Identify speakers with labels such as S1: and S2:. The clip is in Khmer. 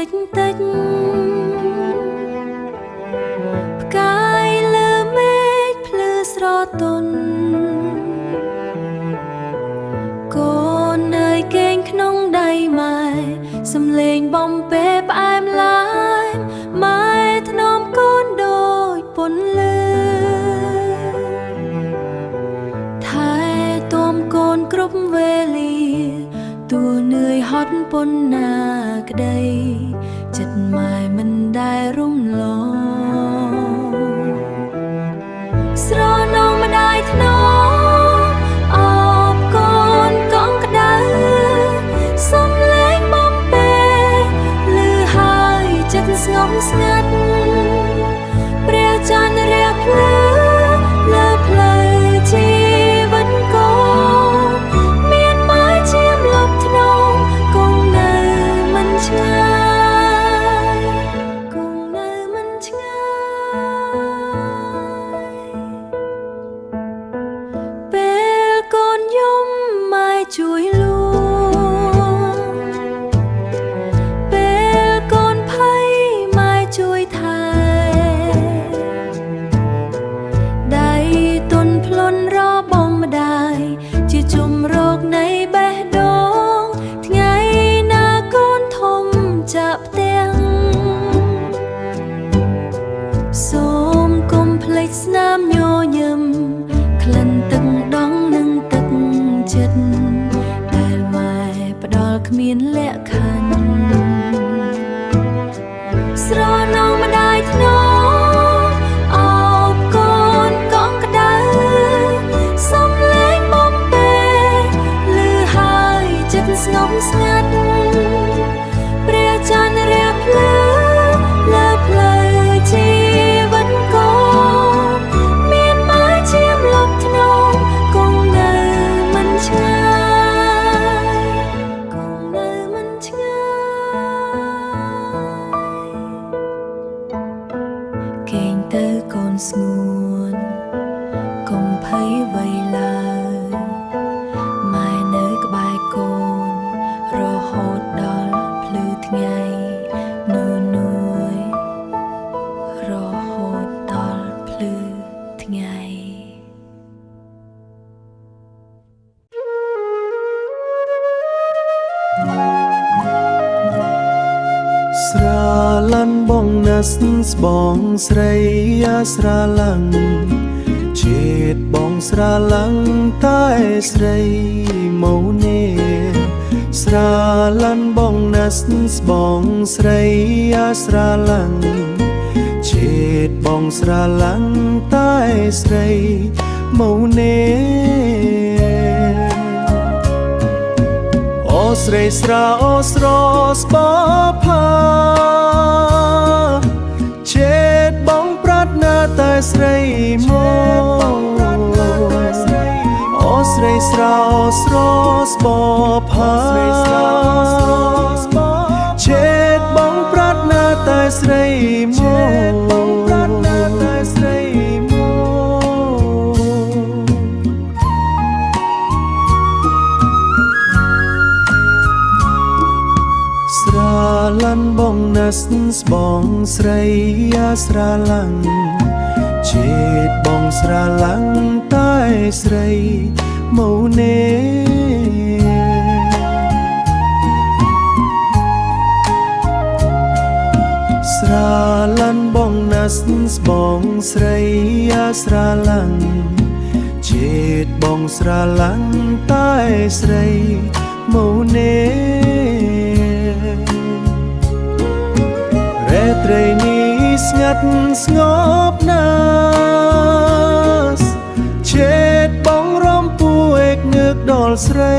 S1: តិចតិចផ្កាយលើមេឃភ្លឺស្រទន់កូននៅគេងក្នុងដៃម៉ែសំឡេងបំពេផ្អែមឡាយម៉ែធ្នមកូនដូចពន្លឺថែទាំកូនគ្រប់វេលាតួនឿយហត់ប៉ុណ្ណាក្ដីចិត្តម៉ែមិនដែលរំលងស្រណងម្ដាយធ្នមអបកូនកងក្ដៅសំឡេងបំពេឮហើយចិត្តស្ងប់ស្ងាត់ព្រះច័ន្ទរះភ្លឺលើផ្លូវជីវិតកូនមានម៉ែជាម្លប់ធ្នមគង់នៅមិនឆ្ងាយគង់នៅមិនឆ្ងាយពេលកូនយំម៉ែជួយលួងពេលកូនភ័យម៉ែជួយថែដៃទន់ភ្លន់របងម្ដាយជាជំរកនៃបេះដូងថ្ងៃណាកូនធំចាក់ផ្ទាំងសូមកុំភ្លេចស្នាមញញឹមក្លិនទឹកដងនិងទឹកចិត្តដែលម៉ែផ្ដល់គ្មានលក្ខខណ្ឌស្រណងម្ដាយធ្នមអបកូនកងក្ដៅសំឡេងបំពេឮហើយចិត្តស្ងប់ស្ងាត់ព្រះច័ន្ទរះភ្លឺលើផ្លូវជីវិតកូនមានម៉ែជាម្លប់ធ្នមគង់នៅមិនឆ្ងាយគង់នៅមិនឆ្ងាយកេងទៅកូនស្ងួនកុំភ័យអ្វីឡើយម៉ែនៅក្បែរកូនរហូតដល់ភ្លឺថ្ងៃនួយរហូតដល់ភ្លឺថ្ងៃ
S2: ស្រឡាញ់បងណាស់ស្បងស្រីអាស្រឡាញ់ជាតិបងស្រឡាញ់តែស្រីមកនេះស្រឡាញ់បងណាស់ស្បងស្រីអាស្រឡាញ់ជាតិបងស្រឡាញ់តែស្រីមកនេះអូស្រីស្រោស្រស្បផាជាតិបងប្រាថ្នាតែស្រីមកអូស្រីស្រោស្រស្បផាជាតិបងប្រាថ្នាតែស្រីមកស្រឡាញ់បងណាស់ស្បងស្រីអាស្រឡាញ់ជាតិបងស្រឡាញ់តែស្រីមកនេះស្រឡាញ់បងណាស់ស្បងស្រីអាស្រឡាញ់ជាតិបងស្រឡាញ់តែស្រីមកនេះរាត្រីនេះស្ងាត់ស្ងប់ណាស់ជាតិបងរំពួយងើកដល់ស្រី